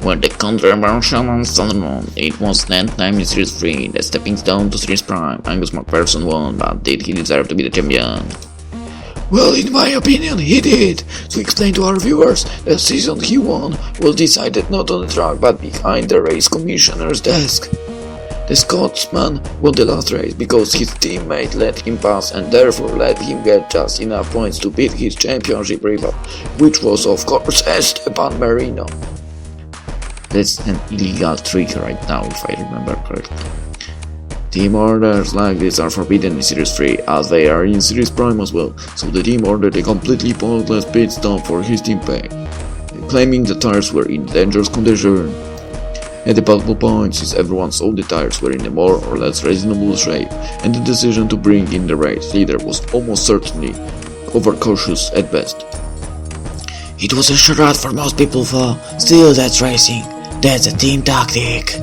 When the controversial and Solomon, it was that time in Series 3, the stepping stone to Series Prime. Angus McPherson won, but did he deserve to be the champion? Well, in my opinion, he did. To explain to our viewers, the season he won was decided not on the track but behind the race commissioner's desk. The Scotsman won the last race because his teammate let him pass and therefore let him get just enough points to beat his championship rival, which was of course Esteban Marino. That's an illegal trick right now, if I remember correctly. Team orders like this are forbidden in Series 3, as they are in Series Prime as well, so the team ordered a completely pointless pit stop for his teammate, claiming the tires were in dangerous condition. A debatable point, since everyone saw the tires were in a more or less reasonable shape, and the decision to bring in the race leader was almost certainly overcautious at best. It was a charade for most people, though. Still, that's racing. That's a team tactic.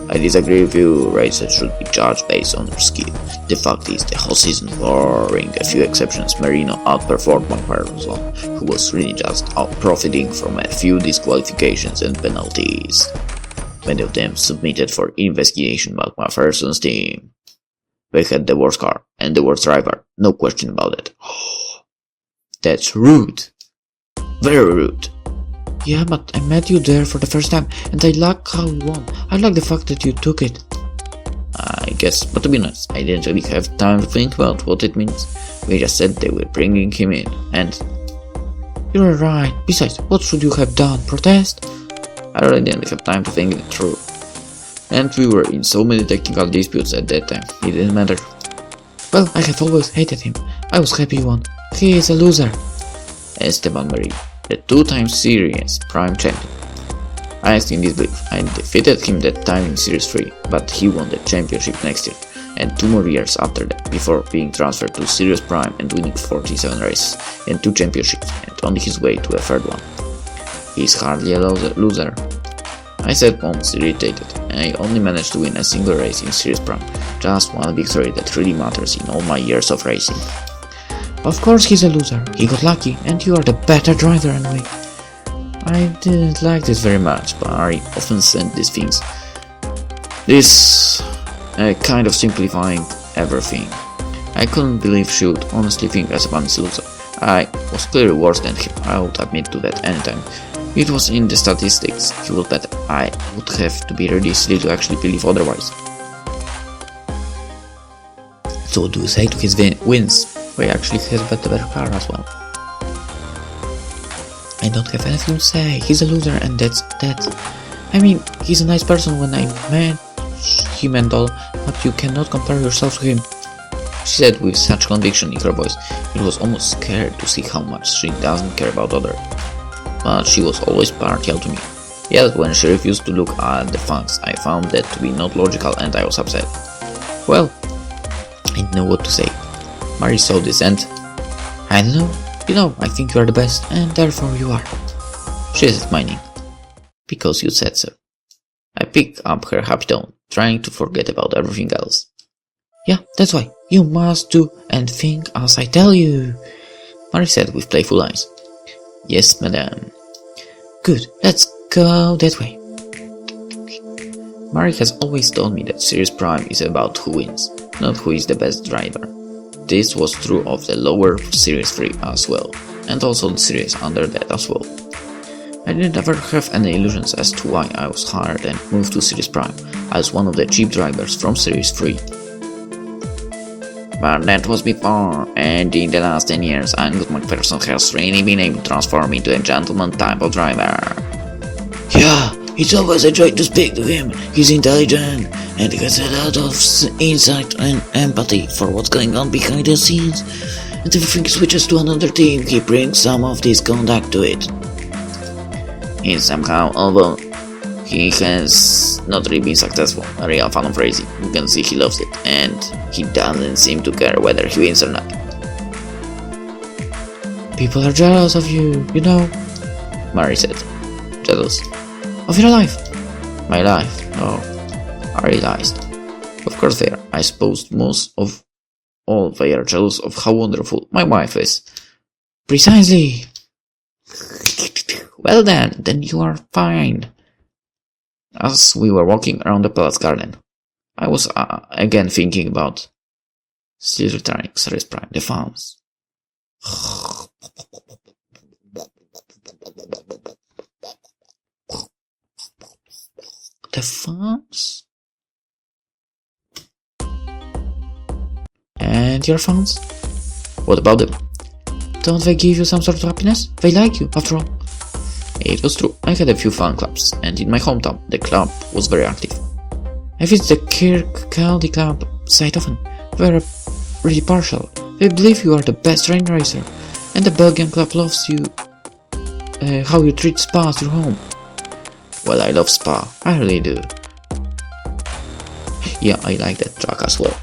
I disagree with you. Racers should be judged based on their skill. The fact is, the whole season, barring a few exceptions, Marino outperformed McPherson, who was really just out profiting from a few disqualifications and penalties. Many of them submitted for investigation by McPherson's team. They had the worst car and the worst driver, no question about it. That's rude. Very rude. Yeah, but I met you there for the first time, and I like how you won. I like the fact that you took it. I guess, but to be honest, I didn't really have time to think about what it means. We just said they were bringing him in, and... You're right. Besides, what should you have done? Protest? I really didn't have time to think it through. And we were in so many technical disputes at that time, it didn't matter. Well, I have always hated him. I was happy he won. He is a loser. Esteban Marino, the two-time Series Prime champion. I asked in disbelief. I defeated him that time in Series 3, but he won the championship next year, and 2 more years after that, before being transferred to Series Prime and winning 47 races and 2 championships, and on his way to a third one. He's hardly a loser. I said almost irritated, and I only managed to win a single race in Series Prime, just one victory that really matters in all my years of racing. Of course he's a loser. He got lucky, and you are the better driver anyway. I didn't like this very much, but I often said these things. This kind of simplifying everything. I couldn't believe she would honestly think Esteban is a loser. I was clearly worse than him, I would admit to that anytime. It was in the statistics, he was better. I would have to be really silly to actually believe otherwise. So what do you say to his wins? He actually has a better car as well. I don't have anything to say. He's a loser, and that's that. I mean, he's a nice person when I met him and all, but you cannot compare yourself to him. She said with such conviction in her voice, it was almost scared to see how much she doesn't care about others. But she was always partial to me. Yet when she refused to look at the facts, I found that to be not logical, and I was upset. Well, I didn't know what to say. Mary saw this and... I don't know. You know, I think you are the best, and therefore you are. She is smiling. Because you said so. I picked up her happy tone, trying to forget about everything else. Yeah, that's why. You must do and think as I tell you, Mary said with playful eyes. Yes, madame. Good, let's go that way. Mary has always told me that Series Prime is about who wins, not who is the best driver. This was true of the lower Series 3 as well, and also the series under that as well. I didn't ever have any illusions as to why I was hired and moved to Series Prime as one of the cheap drivers from Series 3. But that was before, and in the last 10 years, Angus McPherson has really been able to transform into a gentleman type of driver. Yeah, it's always a joy to speak to him. He's intelligent, and he has a lot of insight and empathy for what's going on behind the scenes. And if everything switches to another team, he brings some of this conduct to it. And somehow, although he has not really been successful, a real fan of racing, you can see he loves it, and he doesn't seem to care whether he wins or not. People are jealous of you, you know, Mary said. Jealous? Of your life. My life? Oh, I realized. Of course they are. I suppose most of all they are jealous of how wonderful my wife is. Precisely. Well then you are fine. As we were walking around the palace garden, I was again thinking about still returning Series Prime, the fans. The fans? And your fans? What about them? Don't they give you some sort of happiness? They like you, after all. It was true, I had a few fan clubs, and in my hometown, the club was very active. I visit the Kirkcaldy club site often. They're really partial. They believe you are the best train racer, and the Belgian club loves you, how you treat Spa as your home. Well, I love Spa, I really do. Yeah, I like that track as well.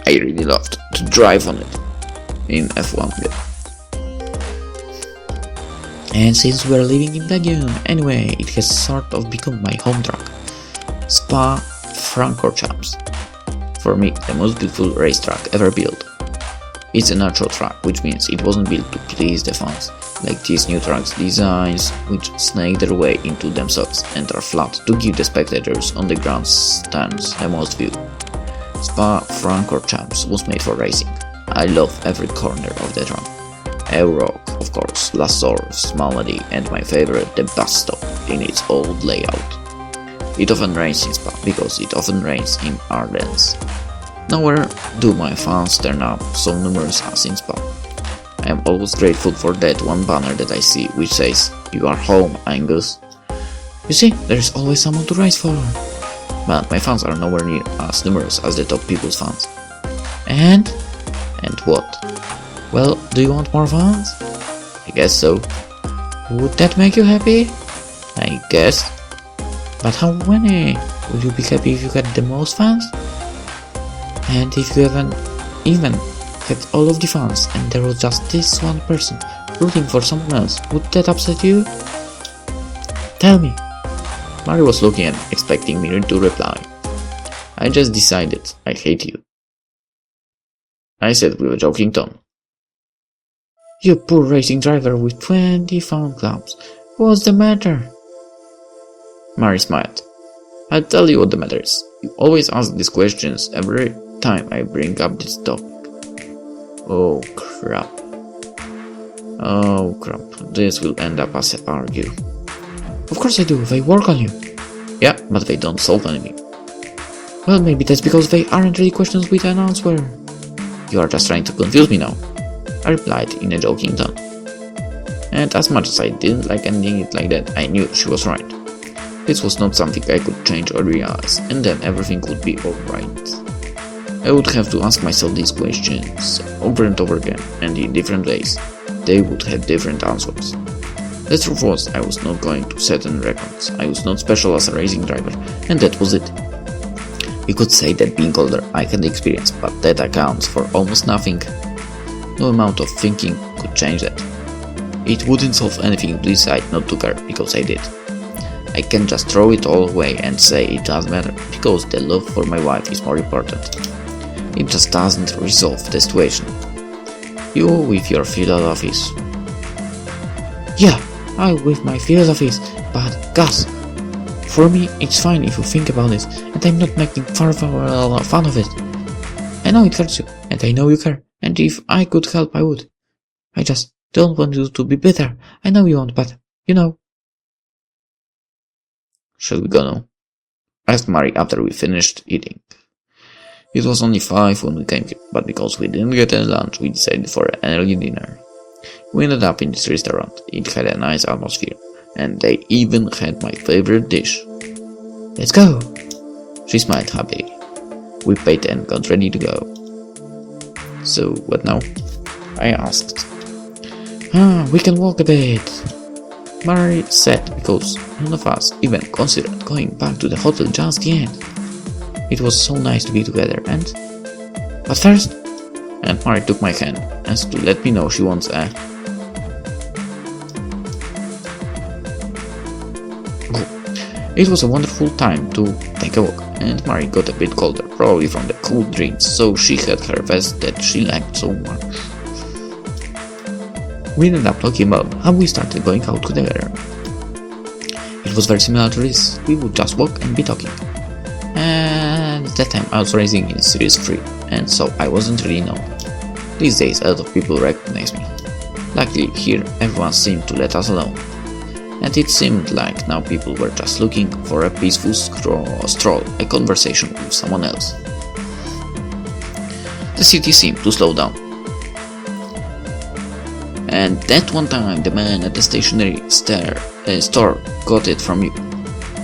I really loved to drive on it in F1. And since we're living in Belgium, anyway, it has sort of become my home track. Spa-Francorchamps. For me, the most beautiful racetrack ever built. It's a natural track, which means it wasn't built to please the fans, like these new tracks designs, which snake their way into themselves and are flat to give the spectators on the grandstands the most view. Spa-Francorchamps was made for racing. I love every corner of the track. Euroc, of course, La Source, Malmedy, and my favorite, the bus stop, in its old layout. It often rains in Spa, because it often rains in Ardennes. Nowhere do my fans turn up so numerous as in Spa. I am always grateful for that one banner that I see, which says, "You are home, Angus." You see, there is always someone to race for. But my fans are nowhere near as numerous as the top people's fans. And what? Well, do you want more fans? I guess so. Would that make you happy? I guess. But how many? Would you be happy if you had the most fans? And if you haven't even had all of the fans and there was just this one person rooting for someone else, would that upset you? Tell me. Mary was looking and expecting me to reply. I just decided I hate you. I said with a joking tone. You poor racing driver with 20 fan clubs. What's the matter? Mary smiled. I'll tell you what the matter is. You always ask these questions every time I bring up this topic. Oh crap. This will end up as an argue. Of course I do, they work on you. Yeah, but they don't solve anything. Well, maybe that's because they aren't really questions with an answer. You are just trying to confuse me now, I replied in a joking tone. And as much as I didn't like ending it like that, I knew she was right. This was not something I could change or realize, and then everything would be alright. I would have to ask myself these questions over and over again, and in different ways. They would have different answers. The truth was, I was not going to set any records. I was not special as a racing driver, and that was it. You could say that being older I had experience, but that accounts for almost nothing. No amount of thinking could change that. It wouldn't solve anything to decide not to care, because I did. I can't just throw it all away and say it doesn't matter, because the love for my wife is more important. It just doesn't resolve the situation. You with your philosophies. Yeah, I with my philosophies, but Gus, for me it's fine if you think about it, and I'm not making fun of it. I know it hurts you, and I know you care, and if I could help I would. I just don't want you to be bitter. I know you won't, but, you know. Should we go now? Asked Mary after we finished eating. It was only 5 when we came here, but because we didn't get any lunch, we decided for an early dinner. We ended up in this restaurant. It had a nice atmosphere, and they even had my favorite dish. Let's go! She smiled happily. We paid and got ready to go. So, what now? I asked. We can walk a bit. Mary said because none of us even considered going back to the hotel just yet. It was so nice to be together but first, and Mary took my hand as to let me know she wants a It was a wonderful time to take a walk, and Mary got a bit colder, probably from the cool drinks, so she had her vest that she liked so much. We ended up talking about how we started going out together. It It was very similar to this. We would just walk and be talking. And at that time I was raising in Series 3, and so I wasn't really known. These days a lot of people recognize me. Luckily here everyone seemed to let us alone. And it seemed like now people were just looking for a peaceful stroll, a conversation with someone else. The city seemed to slow down. And that one time the man at the stationery store got it from you.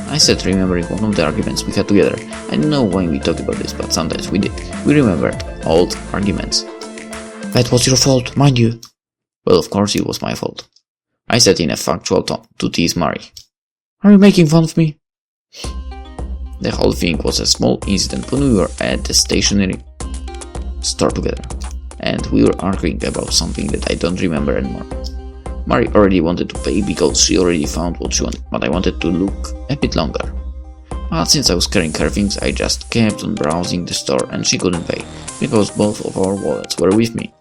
I said, remembering one of the arguments we had together. I don't know why we talked about this, but sometimes we did. We remembered old arguments. That was your fault, mind you. Well, of course it was my fault. I said in a factual tone to tease Mari. Are you making fun of me? The whole thing was a small incident when we were at the stationery store together, and we were arguing about something that I don't remember anymore. Mari already wanted to pay because she already found what she wanted, but I wanted to look a bit longer. But since I was carrying her things, I just kept on browsing the store and she couldn't pay, because both of our wallets were with me.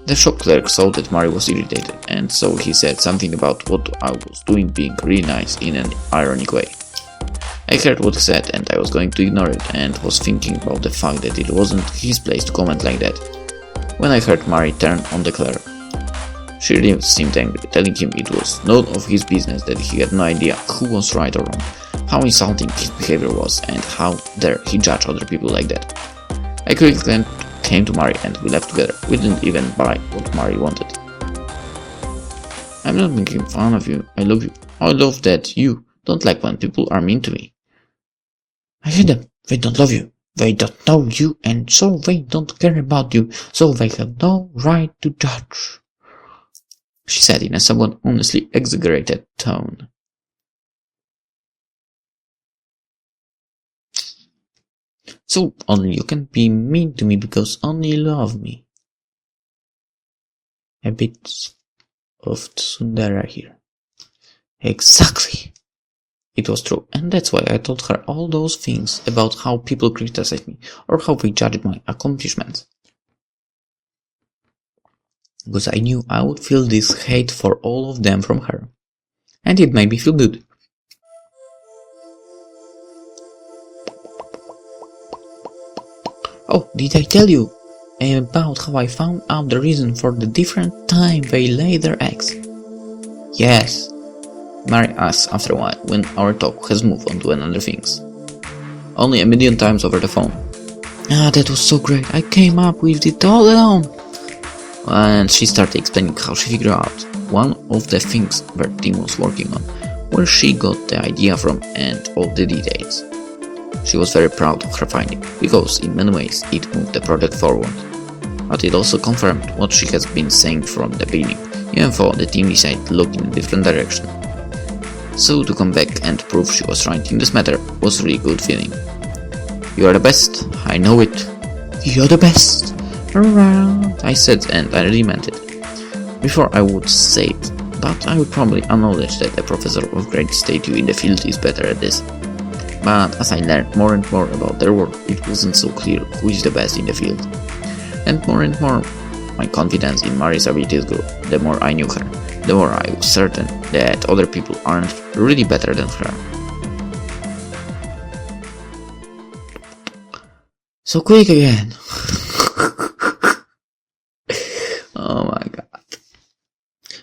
The shop clerk saw that Mari was irritated, and so he said something about what I was doing being really nice in an ironic way. I heard what he said and I was going to ignore it, and was thinking about the fact that it wasn't his place to comment like that, when I heard Mari turn on the clerk. She really seemed angry, telling him it was none of his business, that he had no idea who was right or wrong, how insulting his behavior was, and how dare he judge other people like that. I quickly came to Mari and we left together. We didn't even buy what Mari wanted. I'm not making fun of you. I love you. I love that you don't like when people are mean to me. I hate them. They don't love you. They don't know you, and so they don't care about you, so they have no right to judge, she said in a somewhat honestly exaggerated tone. So only you can be mean to me because only you love me. A bit of tsundere here. Exactly. It was true, and that's why I told her all those things about how people criticize me, or how they judged my accomplishments. Because I knew I would feel this hate for all of them from her. And it made me feel good. Oh, did I tell you about how I found out the reason for the different time they lay their eggs? Yes, Mari asks after a while, when our talk has moved on to another things. Only 1,000,000 times over the phone. Ah, that was so great. I came up with it all alone. And she started explaining how she figured out one of the things her team was working on, where she got the idea from, and all the details. She was very proud of her finding, because in many ways it moved the project forward. But it also confirmed what she has been saying from the beginning, even though the team decided to look in a different direction. So to come back and prove she was right in this matter was a really good feeling. You are the best, I know it. You're the best around, I said, and I really meant it. Before I would say it, but I would probably acknowledge that a professor of great stature in the field is better at this. But as I learned more and more about their work, it wasn't so clear who is the best in the field. And more, my confidence in Mari's abilities grew. The more I knew her, the more I was certain that other people aren't really better than her. So quick again. Oh my god.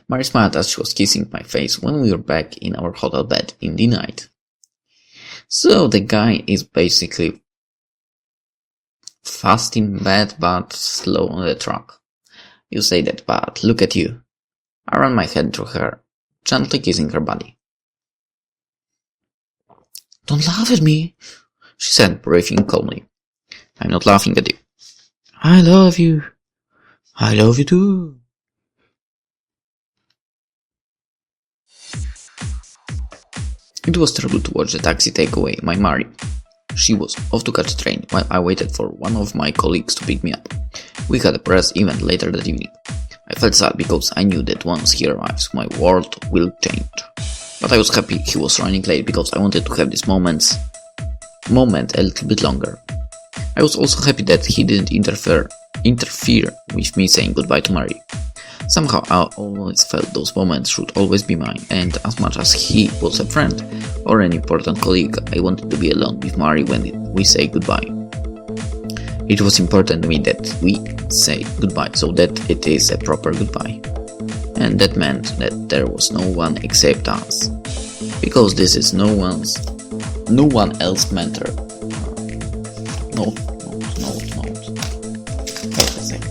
Mari smiled as she was kissing my face when we were back in our hotel bed in the night. So the guy is basically fast in bed but slow on the track. You say that, but look at you. I ran my hand through her, gently kissing her body. Don't laugh at me, she said, breathing calmly. I'm not laughing at you. I love you. I love you too. It was terrible to watch the taxi take away my Mari. She was off to catch a train while I waited for one of my colleagues to pick me up. We had a press event later that evening. I felt sad because I knew that once he arrives, my world will change. But I was happy he was running late because I wanted to have this moment a little bit longer. I was also happy that he didn't interfere with me saying goodbye to Mari. Somehow I always felt those moments should always be mine, and as much as he was a friend or an important colleague, I wanted to be alone with Mari when we say goodbye. It was important to me that we say goodbye, so that it is a proper goodbye. And that meant that there was no one except us. Because this is no one else matter. No. Wait a second.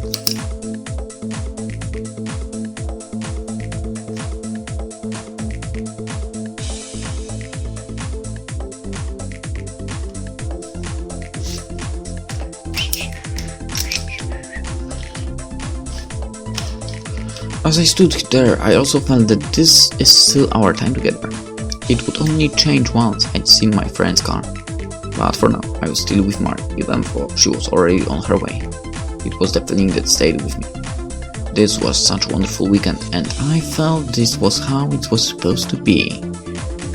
As I stood there, I also felt that this is still our time together. It would only change once I'd seen my friend's car. But for now, I was still with Mari, even though she was already on her way. It was the feeling that stayed with me. This was such a wonderful weekend, and I felt this was how it was supposed to be.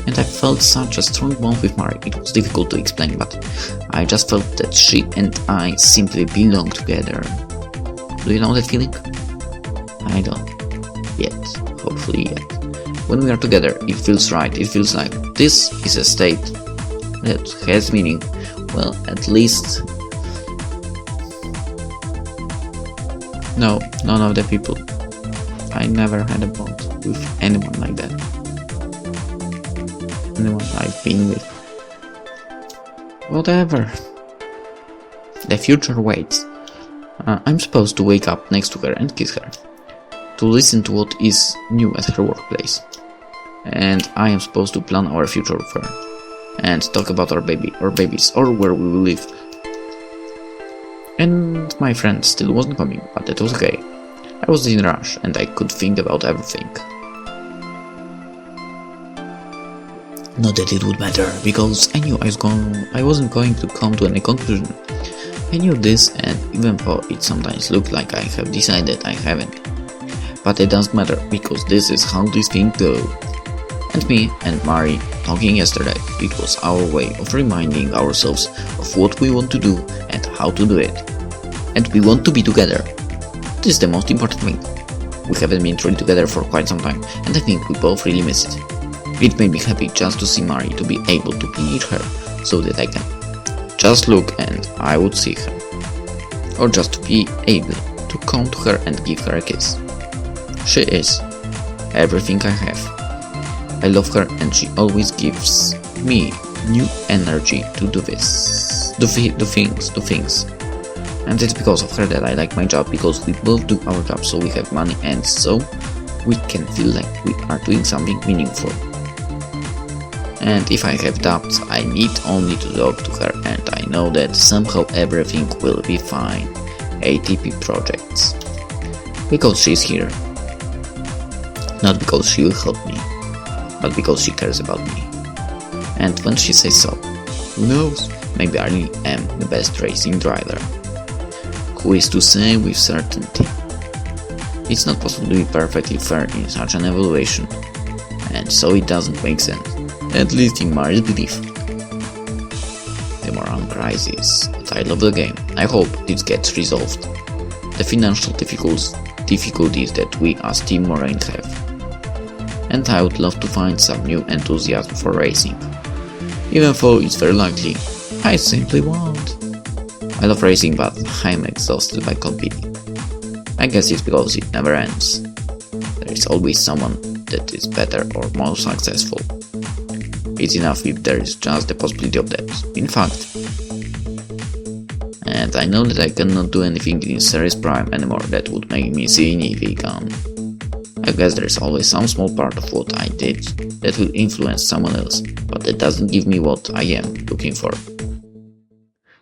And I felt such a strong bond with Mari. It was difficult to explain, but I just felt that she and I simply belong together. Do you know that feeling? I don't. Yet. Hopefully yet. When we are together, it feels right. It feels like this is a state that has meaning. Well, at least... No, none of the people. I never had a bond with anyone like that. Anyone I've been with. Whatever. The future waits. I'm supposed to wake up next to her and kiss her. To listen to what is new at her workplace. And I am supposed to plan our future with her. And talk about our babies, or where we will live. And my friend still wasn't coming, but that was okay. I was in a rush, and I could think about everything. Not that it would matter, because I knew I wasn't going to come to any conclusion. I knew this, and even though it sometimes looked like I have decided, I haven't. But it doesn't matter, because this is how these things go. And me and Mari talking yesterday, it was our way of reminding ourselves of what we want to do and how to do it. And we want to be together. This is the most important thing. We haven't been truly together for quite some time, and I think we both really miss it. It made me happy just to see Mari, to be able to be near her, so that I can just look and I would see her. Or just to be able to come to her and give her a kiss. She is everything I have. I love her, and she always gives me new energy to do this. Do things. And it's because of her that I like my job, because we both do our job so we have money and so we can feel like we are doing something meaningful. And if I have doubts, I need only to talk to her, and I know that somehow everything will be fine. ATP projects. Because she's here. Not because she will help me, but because she cares about me. And when she says so, who knows, maybe I really am the best racing driver. Who is to say with certainty? It's not possible to be perfectly fair in such an evaluation, and so it doesn't make sense, at least in Mari's belief. The Morane Crisis. The title of the game. I hope this gets resolved. The financial difficulties that we as Team Morane have. And I would love to find some new enthusiasm for racing. Even though it's very likely, I simply won't. I love racing, but I'm exhausted by competing. I guess it's because it never ends. There is always someone that is better or more successful. It's enough if there is just the possibility of that, in fact. And I know that I cannot do anything in Series Prime anymore that would make me significant. I guess there's always some small part of what I did that will influence someone else, but that doesn't give me what I am looking for.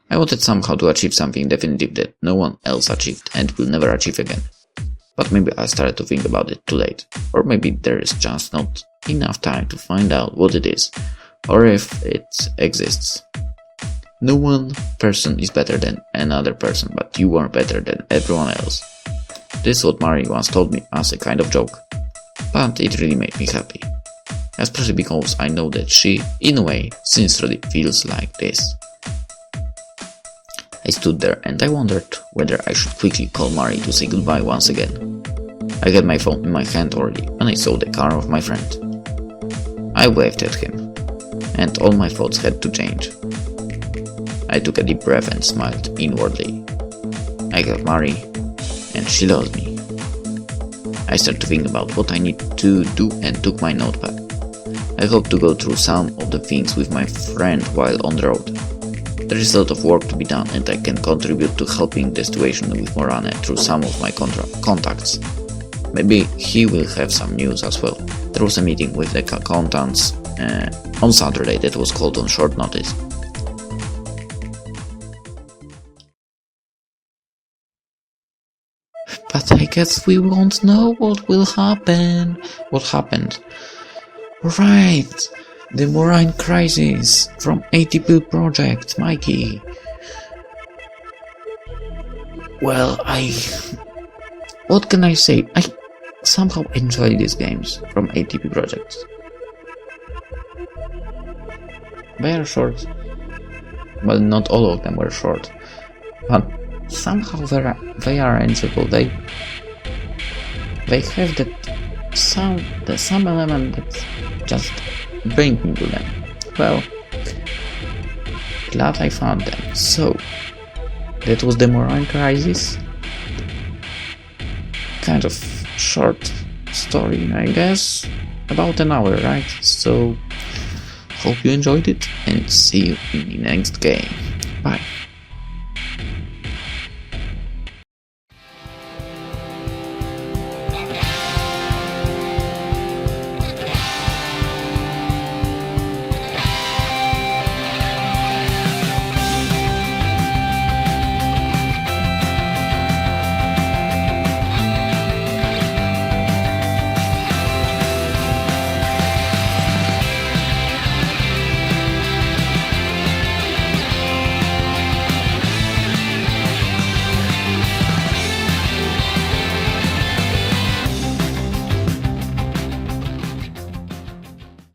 I wanted somehow to achieve something definitive that no one else achieved and will never achieve again. But maybe I started to think about it too late, or maybe there is just not enough time to find out what it is, or if it exists. No one person is better than another person, but you are better than everyone else. This is what Mari once told me as a kind of joke, but it really made me happy. Especially because I know that she, in a way, sincerely feels like this. I stood there and I wondered whether I should quickly call Mari to say goodbye once again. I had my phone in my hand already when I saw the car of my friend. I waved at him, and all my thoughts had to change. I took a deep breath and smiled inwardly. I got Mari, and she loves me. I started to think about what I need to do and took my notepad. I hope to go through some of the things with my friend while on the road. There is a lot of work to be done, and I can contribute to helping the situation with Morane through some of my contacts. Maybe he will have some news as well. There was a meeting with the accountants on Saturday that was called on short notice. But I guess we won't know what will happen. What happened? Right, the Morane Crisis from ATP Project, Mikey. Well, what can I say? I somehow enjoy these games from ATP Project. They are short. Well, not all of them were short, but somehow they are enjoyable. They have some element that just bring me to them. Well, glad I found them. So, that was the Morane Crisis. Kind of short story, I guess. About an hour, right? So, hope you enjoyed it and see you in the next game. Bye.